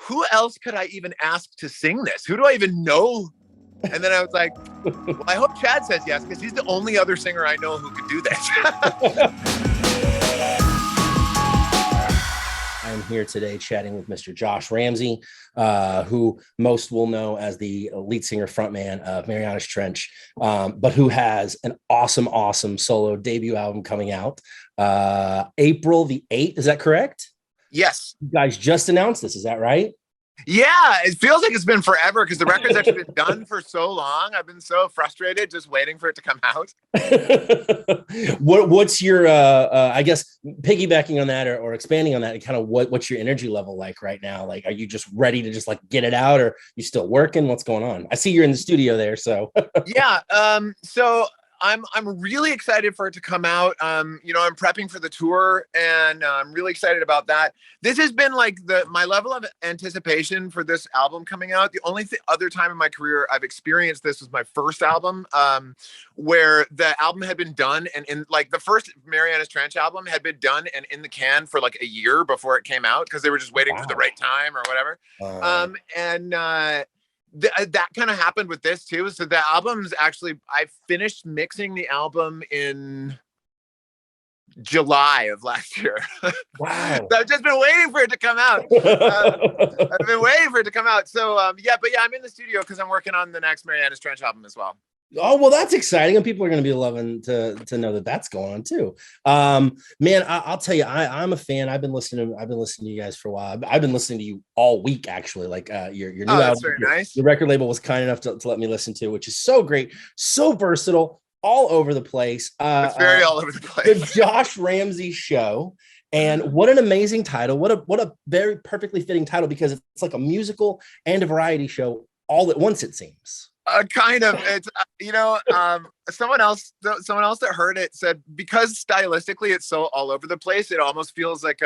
who else could I even ask to sing this? Who do I even know? And then I was like, well, I hope Chad says yes, because he's the only other singer I know who could do this. I'm here today chatting with Mr. Josh Ramsey, who most will know as the lead singer frontman of Marianas Trench, but who has an awesome solo debut album coming out April the 8th. Is that correct? Yes. You guys just announced this. Is that right? Yeah, it feels like it's been forever because the record's actually been done for so long. I've been so frustrated just waiting for it to come out. What's your I guess piggybacking on that or expanding on that, kind of what's your energy level like right now? Like, are you just ready to just like get it out, or you still working? What's going on? I see you're in the studio there, so yeah. So I'm really excited for it to come out. I'm prepping for the tour, and I'm really excited about that. This has been like my level of anticipation for this album coming out. The only other time in my career I've experienced this was my first album, where the album had been done, and in like the first Marianas Trench album had been done and in the can for like a year before it came out because they were just waiting for the right time or whatever. That kind of happened with this too. So the album's actually, I finished mixing the album in July of last year. Wow. So I've just been waiting for it to come out. I've been waiting for it to come out. So I'm in the studio because I'm working on the next Marianas Trench album as well. Oh, well, that's exciting, and people are going to be loving to know that that's going on too. Man, I'll tell you, I'm a fan. I've been listening to you guys for a while. I've been listening to you all week, actually. Like your new album. That's very nice. Your record label was kind enough to let me listen to, which is so great, so versatile, all over the place. It's very all over the place. The Josh Ramsay Show. And what an amazing title. What a very perfectly fitting title, because it's like a musical and a variety show all at once, it seems. Kind of. It's someone else that heard it said, because stylistically it's so all over the place, it almost feels like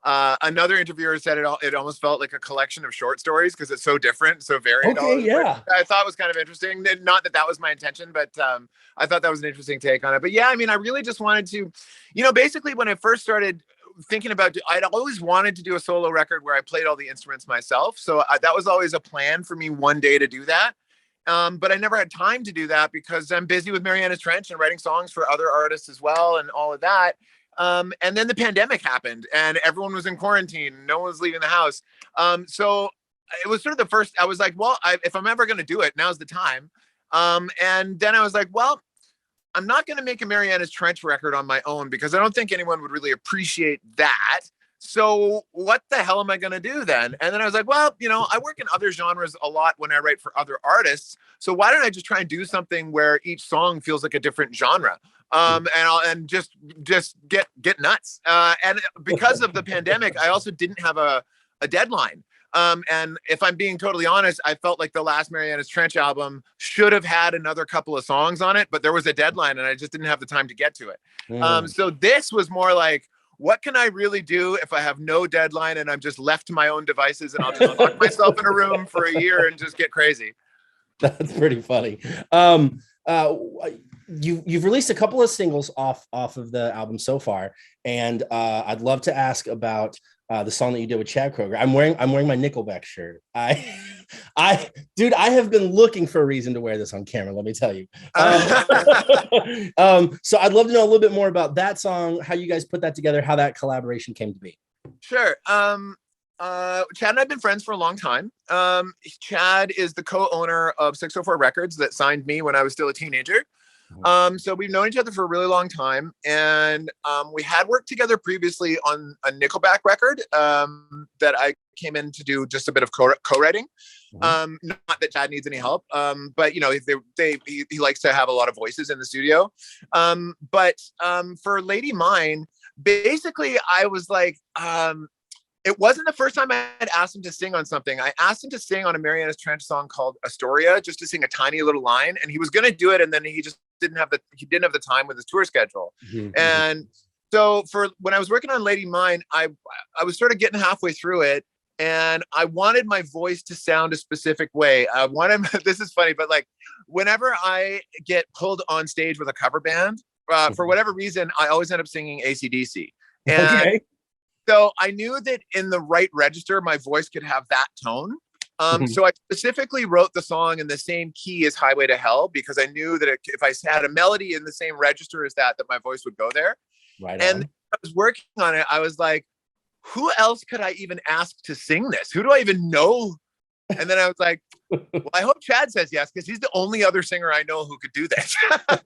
another interviewer said it almost felt like a collection of short stories because it's so different, so varied. Okay, yeah. I thought it was kind of interesting. Not that was my intention, but I thought that was an interesting take on it. But yeah, I mean, I really just wanted to, basically when I first started thinking about, I'd always wanted to do a solo record where I played all the instruments myself. So that was always a plan for me one day to do that. But I never had time to do that because I'm busy with Marianas Trench and writing songs for other artists as well and all of that. And then the pandemic happened and everyone was in quarantine. No one was leaving the house. So it was sort of the first, I was like, well, if I'm ever going to do it, now's the time. And then I was like, well, I'm not going to make a Marianas Trench record on my own because I don't think anyone would really appreciate that. So what the hell am I going to do then? And then I was like, well, I work in other genres a lot when I write for other artists. So why don't I just try and do something where each song feels like a different genre? And just get nuts. And because of the pandemic, I also didn't have a deadline. And if I'm being totally honest, I felt like the last Marianas Trench album should have had another couple of songs on it, but there was a deadline and I just didn't have the time to get to it. So this was more like, what can I really do if I have no deadline and I'm just left to my own devices and I'll just lock myself in a room for a year and just get crazy? That's pretty funny. You've released a couple of singles off of the album so far, and I'd love to ask about the song that you did with Chad Kroeger. I'm wearing my Nickelback shirt. Dude, I have been looking for a reason to wear this on camera, let me tell you. So I'd love to know a little bit more about that song, how you guys put that together, how that collaboration came to be. Sure. Chad and I've been friends for a long time. Chad is the co-owner of 604 Records that signed me when I was still a teenager. So we've known each other for a really long time, and we had worked together previously on a Nickelback record that I came in to do just a bit of co-writing. Not that Chad needs any help, but he likes to have a lot of voices in the studio. But for Lady Mine, basically I was like, it wasn't the first time I had asked him to sing on something. I asked him to sing on a Marianas Trench song called Astoria, just to sing a tiny little line, and he was going to do it, and then he just didn't have the time with his tour schedule. And so for when I was working on Lady Mine, I was sort of getting halfway through it, and I wanted my voice to sound a specific way. This is funny, but like whenever I get pulled on stage with a cover band, for whatever reason, I always end up singing AC/DC. And So I knew that in the right register, my voice could have that tone. So I specifically wrote the song in the same key as Highway to Hell, because I knew that if I had a melody in the same register as that my voice would go there. Right And on. I was working on it. I was like, who else could I even ask to sing this? Who do I even know? And then I was like, well, I hope Chad says yes, because he's the only other singer I know who could do this. And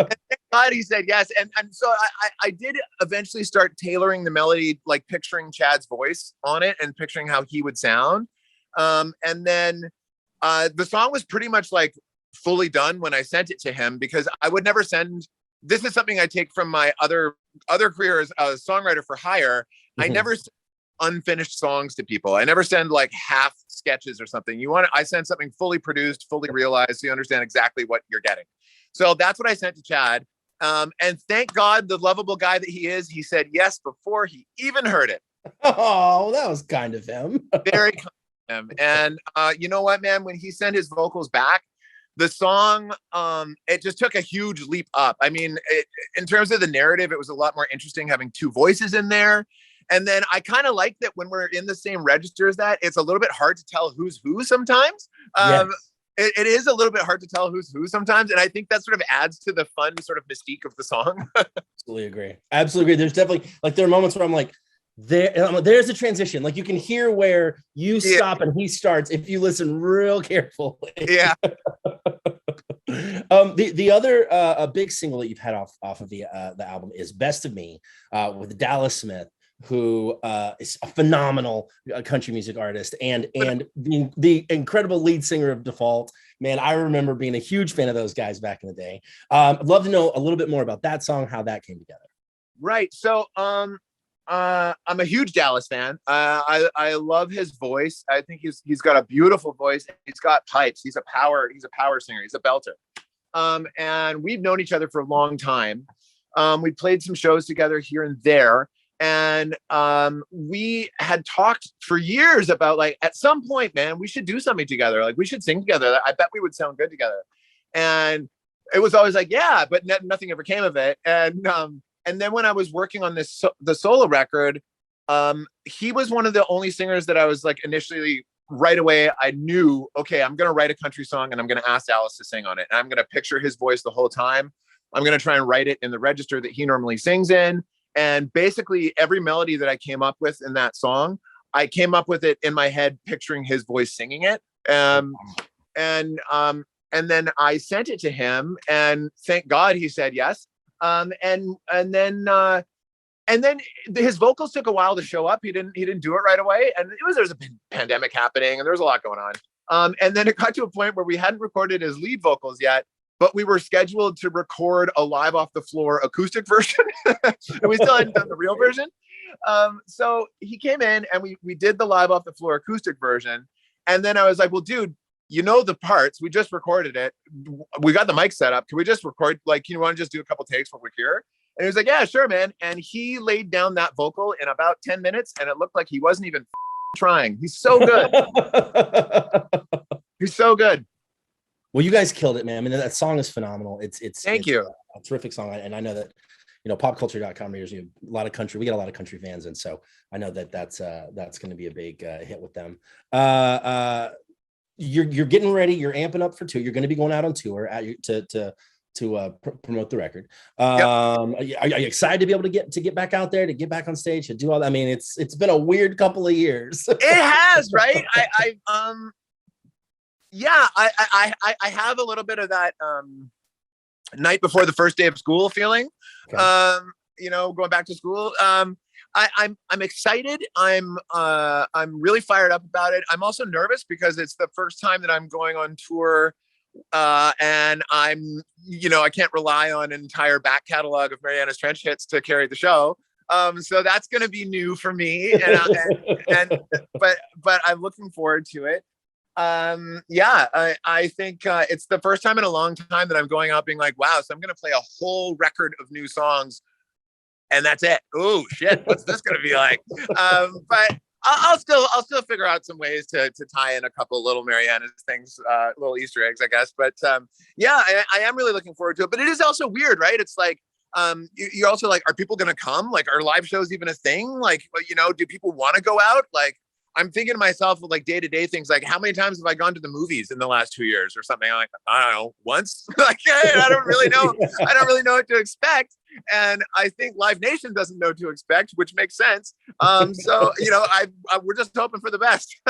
thank God he said yes. And so I did eventually start tailoring the melody, like picturing Chad's voice on it and picturing how he would sound. And then the song was pretty much like fully done when I sent it to him, because I would never send. This is something I take from my other career as a songwriter for hire. I never send unfinished songs to people. I never send like half sketches or something. I send something fully produced, fully realized, so you understand exactly what you're getting. So that's what I sent to Chad. And thank God, the lovable guy that he is, he said yes before he even heard it. Oh, that was kind of him. Very kind of him. And you know what, man? When he sent his vocals back, the song, it just took a huge leap up. I mean, in terms of the narrative, it was a lot more interesting having two voices in there. And then I kind of like that when we're in the same register as that, it's a little bit hard to tell who's who sometimes. Yes. It is a little bit hard to tell who's who sometimes. And I think that sort of adds to the fun sort of mystique of the song. Absolutely agree. Absolutely agree. There's definitely, like, there are moments where I'm like, there's a transition. Like, you can hear where you stop and he starts if you listen real carefully. Yeah. The other a big single that you've had off of the album is Best of Me, with Dallas Smith, who is a phenomenal country music artist and the incredible lead singer of Default. Man, I remember being a huge fan of those guys back in the day. I'd love to know a little bit more about that song, how that came together. Right. So I'm a huge Dallas fan. I love his voice. I think he's got a beautiful voice. He's got pipes. He's a power singer. He's a belter. And we've known each other for a long time. We played some shows together here and there. And we had talked for years about, like, at some point, man, we should do something together. Like, we should sing together. I bet we would sound good together. And it was always like, yeah, but nothing ever came of it. And then when I was working on the solo record, he was one of the only singers that I was like, initially, right away, I knew, okay, I'm going to write a country song and I'm going to ask Dallas to sing on it. And I'm going to picture his voice the whole time. I'm going to try and write it in the register that he normally sings in. And basically every melody that I came up with in that song, I came up with it in my head, picturing his voice singing it. And then I sent it to him, and thank God he said yes. And then his vocals took a while to show up. He didn't do it right away. And there was a pandemic happening and there was a lot going on. And then it got to a point where we hadn't recorded his lead vocals yet, but we were scheduled to record a live off the floor acoustic version. And we still hadn't done the real version. So he came in and we did the live off the floor acoustic version. And then I was like, well, dude, you know the parts. We just recorded it. We got the mic set up. Can we just record? Like, you want to just do a couple takes while we're here? And he was like, yeah, sure, man. And he laid down that vocal in about 10 minutes, and it looked like he wasn't even trying. He's so good. He's so good. Well, you guys killed it, man. I mean, that song is phenomenal. Thank you. A terrific song. And I know that, popculture.com readers, we get a lot of country fans. And so I know that that's going to be a big hit with them. You're getting ready. You're amping up for tour. You're going to be going out on tour to promote the record. Yep. Are you excited to be able to get back out there, to get back on stage, to do all that? I mean, it's been a weird couple of years. It has, right? I have a little bit of that night before the first day of school feeling. Okay. Going back to school. I'm excited. I'm really fired up about it. I'm also nervous because it's the first time that I'm going on tour, and I'm, I can't rely on an entire back catalog of Marianas Trench hits to carry the show. So that's going to be new for me, but I'm looking forward to it. I think it's the first time in a long time that I'm going out being like, wow, so I'm going to play a whole record of new songs, and that's it. Oh shit, what's this going to be like? But I'll still figure out some ways to tie in a couple little Marianas things, little Easter eggs, I guess. But I am really looking forward to it. But it is also weird, right? It's like you're also like, are people going to come? Like, are live shows even a thing? Like, you know, do people want to go out? Like, I'm thinking to myself of like day-to-day things, like how many times have I gone to the movies in the last 2 years or something? I'm like, I don't know, once. Like, hey, I don't really know. I don't really know what to expect. And I think Live Nation doesn't know what to expect, which makes sense. So, you know, we're just hoping for the best.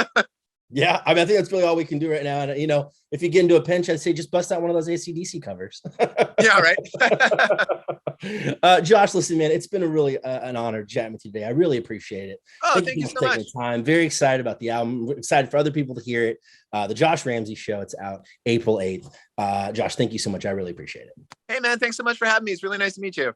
Yeah, I mean, I think that's really all we can do right now. And, you know, if you get into a pinch, I'd say just bust out one of those AC/DC covers. Yeah, right. Josh, listen, man, it's been a really an honor chatting with you today. I really appreciate it. Oh, thank you so much. The time. Very excited about the album. We're excited for other people to hear it. The Josh Ramsay Show, it's out April 8th. Josh, thank you so much. I really appreciate it. Hey, man, thanks so much for having me. It's really nice to meet you.